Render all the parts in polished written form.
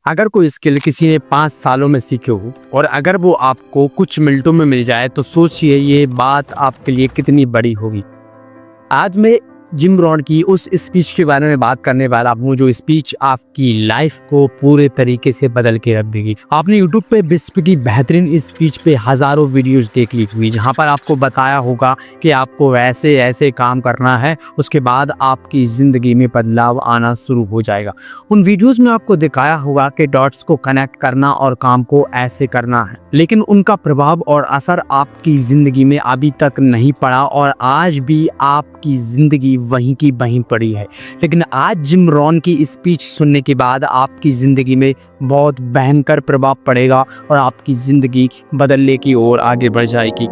अगर कोई स्किल किसी ने 5 सालों में सीखे हो और अगर वो आपको कुछ मिनटों में मिल जाए तो सोचिए ये बात आपके लिए कितनी बड़ी होगी। आज मैं जिम रॉन की उस स्पीच के बारे में बात करने वाला हूँ जो स्पीच आपकी लाइफ को पूरे तरीके से बदल के रख देगी। आपने यूट्यूब पे बिस्पी की बेहतरीन स्पीच पे हजारों वीडियोस देख ली हुई जहाँ पर आपको बताया होगा कि आपको ऐसे ऐसे काम करना है, उसके बाद आपकी ज़िंदगी में बदलाव आना शुरू हो जाएगा। उन वीडियोस में आपको दिखाया होगा कि डॉट्स को कनेक्ट करना और काम को ऐसे करना है, लेकिन उनका प्रभाव और असर आपकी ज़िंदगी में अभी तक नहीं पड़ा और आज भी आपकी ज़िंदगी वहीं की वहीं पड़ी है। लेकिन आज जिम रॉन की स्पीच सुनने के बाद आपकी ज़िंदगी में बहुत भयंकर प्रभाव पड़ेगा और आपकी ज़िंदगी बदलने की ओर आगे बढ़ जाएगी।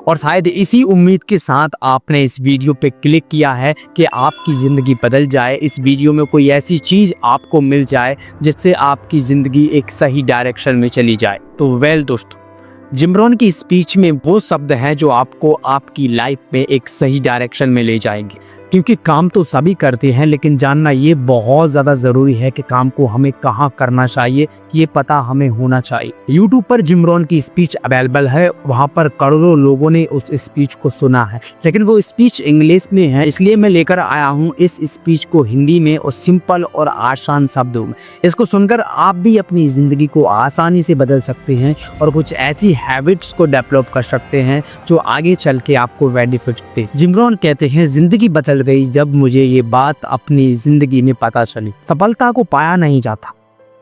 और शायद इसी उम्मीद के साथ आपने इस वीडियो पे क्लिक किया है कि आपकी ज़िंदगी बदल जाए, इस वीडियो में कोई ऐसी चीज़ आपको मिल जाए जिससे आपकी ज़िंदगी एक सही डायरेक्शन में चली जाए। तो दोस्तों, जिम रॉन की स्पीच में वो शब्द हैं जो आपको आपकी लाइफ में एक सही डायरेक्शन में ले जाएंगे। क्योंकि काम तो सभी करते हैं, लेकिन जानना ये बहुत ज़्यादा ज़रूरी है कि काम को हमें कहाँ करना चाहिए, ये पता हमें होना चाहिए। यूट्यूब पर जिम रॉन की स्पीच अवेलेबल है, वहाँ पर करोड़ों लोगों ने उस स्पीच को सुना है, लेकिन वो स्पीच इंग्लिश में है, इसलिए मैं लेकर आया हूँ इस स्पीच को हिंदी में और सिंपल और आसान शब्दों में। इसको सुनकर आप भी अपनी ज़िंदगी को आसानी से बदल सकते हैं और कुछ ऐसी हैबिट्स को डेवलप कर सकते हैं जो आगे चल के आपको बेनिफिट दे। जिम रॉन कहते हैं, ज़िंदगी बदल गई जब मुझे ये बात अपनी जिंदगी में पता चली। सफलता को पाया नहीं जाता,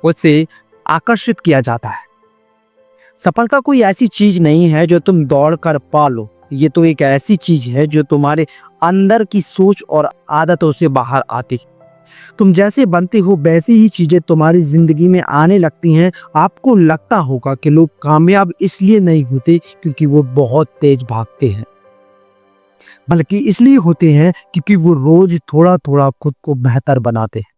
उससे आकर्षित किया जाता है। सफलता कोई ऐसी चीज नहीं है जो तुम दौड़ कर पा लो, ये तो एक ऐसी चीज है जो तुम्हारे अंदर की सोच और आदतों से बाहर आती। तुम जैसे बनते हो वैसी ही चीजें तुम्हारी जिंदगी में आने लगती हैं। आपको लगता होगा कि लोग कामयाब इसलिए नहीं होते क्योंकि वो बहुत तेज भागते हैं, बल्कि इसलिए होते हैं क्योंकि वो रोज थोड़ा थोड़ा खुद को बेहतर बनाते हैं।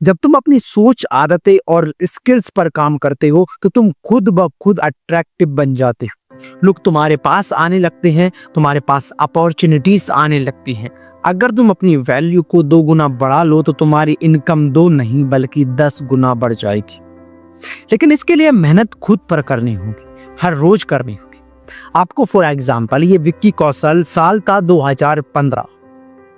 जब तुम अपनी सोच, आदतें और स्किल्स पर काम करते हो तो तुम खुद ब खुद अट्रैक्टिव बन जाते हो। लोग तुम्हारे पास आने लगते हैं, तुम्हारे पास अपॉर्चुनिटीज आने लगती हैं। अगर तुम अपनी वैल्यू को 2 गुना बढ़ा लो तो तुम्हारी इनकम 2 नहीं बल्कि 10 गुना बढ़ जाएगी। लेकिन इसके लिए मेहनत खुद पर करनी होगी, हर रोज करनी होगी। आपको फॉर एग्जाम्पल ये विक्की कौशल, साल था 2015।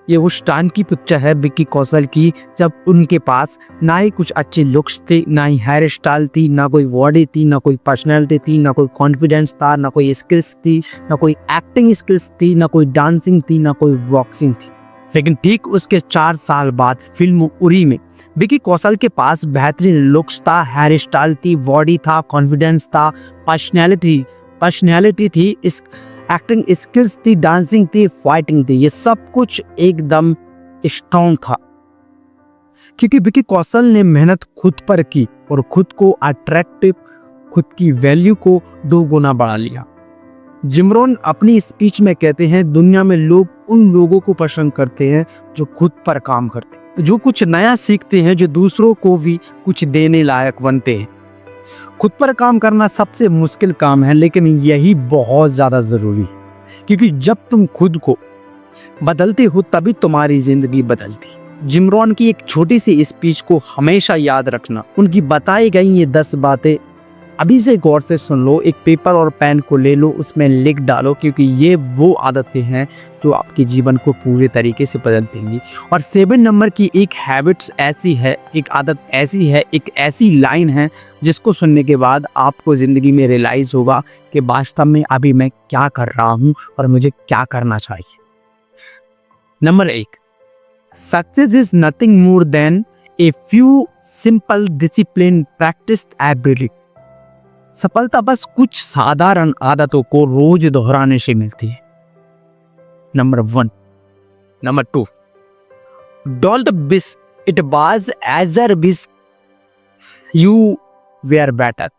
ये उस टाइम की पिक्चर है विक्की कौशल की जब उनके पास ना ही कुछ अच्छे लुक्स थे, ना ही हेयर स्टाइल थी, ना कोई बॉडी थी, ना कोई पर्सनैलिटी थी, ना कोई कॉन्फिडेंस था, ना कोई स्किल्स थी, ना कोई एक्टिंग स्किल्स थी, ना कोई डांसिंग थी, ना कोई बॉक्सिंग थी। लेकिन ठीक उसके 4 साल बाद फिल्म उरी में विक्की कौशल के पास बेहतरीन लुक्स था, हेयर स्टाइल थी, बॉडी था, कॉन्फिडेंस था, पर्सनैलिटी थी, इस एक्टिंग स्किल्स थी, डांसिंग थी, फाइटिंग थी। ये सब कुछ एकदम स्ट्रॉन्ग था क्योंकि विक्की कौशल ने मेहनत खुद पर की और खुद को अट्रैक्टिव, खुद की वैल्यू को 2 गुना बढ़ा लिया। जिम रॉन अपनी स्पीच में कहते हैं, दुनिया में लोग उन लोगों को पसंद करते हैं जो खुद पर काम करते हैं, जो कुछ नया सीखते हैं, जो दूसरों को भी कुछ देने लायक बनते हैं। खुद पर काम करना सबसे मुश्किल काम है, लेकिन यही बहुत ज़्यादा ज़रूरी है क्योंकि जब तुम खुद को बदलते हो तभी तुम्हारी ज़िंदगी बदलती। जिम रॉन की एक छोटी सी स्पीच को हमेशा याद रखना। उनकी बताई गई ये 10 बातें अभी से गौर से सुन लो, एक पेपर और पेन को ले लो, उसमें लिख डालो क्योंकि ये वो आदतें हैं जो आपके जीवन को पूरे तरीके से बदल देंगी। और 7 नंबर की एक हैबिट्स ऐसी है, एक आदत ऐसी है, एक ऐसी लाइन है जिसको सुनने के बाद आपको ज़िंदगी में रियलाइज़ होगा कि वास्तव में अभी मैं क्या कर रहा हूँ और मुझे क्या करना चाहिए। Number 1, success is nothing more than a few simple discipline practised every day. सफलता बस कुछ साधारण आदतों को रोज दोहराने से मिलती है। Number 1। Number 2, don't wish it was easier wish you were better.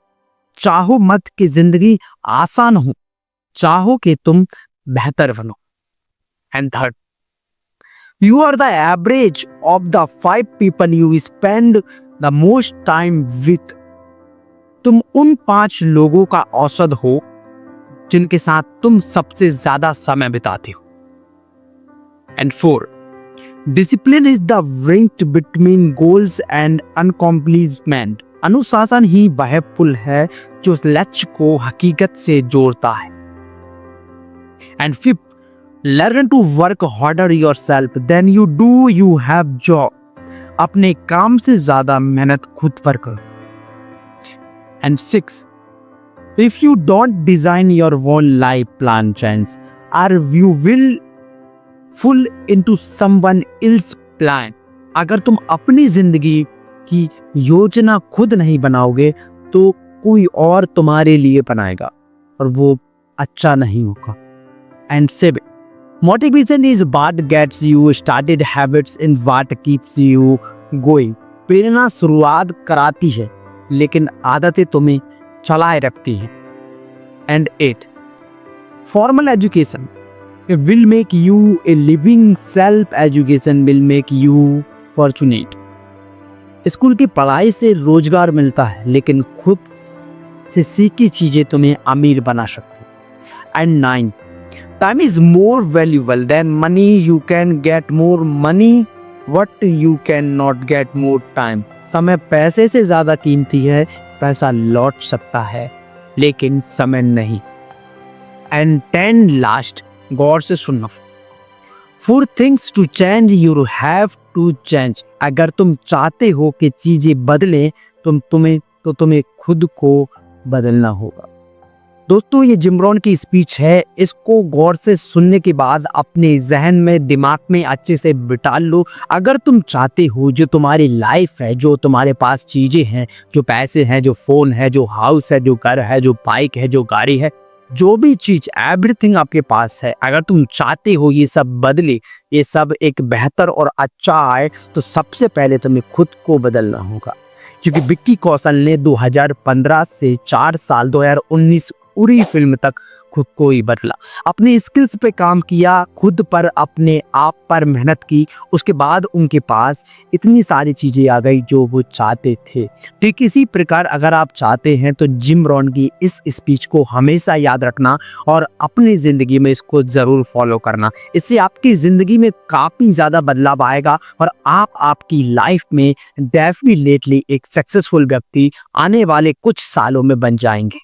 चाहो मत कि जिंदगी आसान हो, चाहो कि तुम बेहतर बनो। And 3rd, you are the average of the 5 people you spend the most time with. तुम उन 5 लोगों का औसत हो जिनके साथ तुम सबसे ज्यादा समय बिताते हो। And 4, discipline is the link between goals and accomplishment. अनुशासन ही वह पुल है जो उस लक्ष्य को हकीकत से जोड़ता है। And fifth, learn to work harder yourself then you do you have job. अपने काम से ज्यादा मेहनत खुद पर करो। And six, if you don't design your own life plan change or you will fall into someone else plan. अगर तुम अपनी जिंदगी की योजना खुद नहीं बनाओगे तो कोई और तुम्हारे लिए बनाएगा और वो अच्छा नहीं होगा। And seven, motivation is what gets you started, habits is what keeps you going. प्रेरणा शुरुआत कराती है लेकिन आदतें तुम्हें चलाए रखती हैं। And eight, formal education will make you a living, self education will make you fortunate। School की पढ़ाई से रोजगार मिलता है लेकिन खुद से सीखी चीजें तुम्हें अमीर बना सकती। And nine, time is more valuable than money, you can get more money but you can not get more time. समय पैसे से ज्यादा कीमती है, पैसा लौट सकता है लेकिन समय नहीं। एंड 10 लास्ट, गौर से सुनना, for things to change you have to change. अगर तुम चाहते हो कि चीजें बदलें तुम्हें खुद को बदलना होगा। दोस्तों, ये जिम रॉन की स्पीच है, इसको गौर से सुनने के बाद अपने जहन में, दिमाग में अच्छे से बिठा लो। अगर तुम चाहते हो जो तुम्हारी लाइफ है, जो तुम्हारे पास चीजें हैं, जो पैसे हैं, जो फोन है, जो हाउस है, जो घर है, जो बाइक है, जो गाड़ी है, जो भी चीज, एवरीथिंग आपके पास है, अगर तुम चाहते हो ये सब बदले, ये सब एक बेहतर और अच्छा आए, तो सबसे पहले तुम्हें खुद को बदलना होगा। क्योंकि विक्की कौशल ने 2015 से 4 साल 2019 उरी फिल्म तक खुद को ही बदला, अपने स्किल्स पे काम किया, खुद पर, अपने आप पर मेहनत की। उसके बाद उनके पास इतनी सारी चीज़ें आ गई जो वो चाहते थे। ठीक इसी प्रकार अगर आप चाहते हैं तो जिम रॉन की इस स्पीच को हमेशा याद रखना और अपनी ज़िंदगी में इसको ज़रूर फॉलो करना। इससे आपकी ज़िंदगी में काफ़ी ज़्यादा बदलाव आएगा और आप आपकी लाइफ में डेफिनेटली एक सक्सेसफुल व्यक्ति आने वाले कुछ सालों में बन जाएंगे।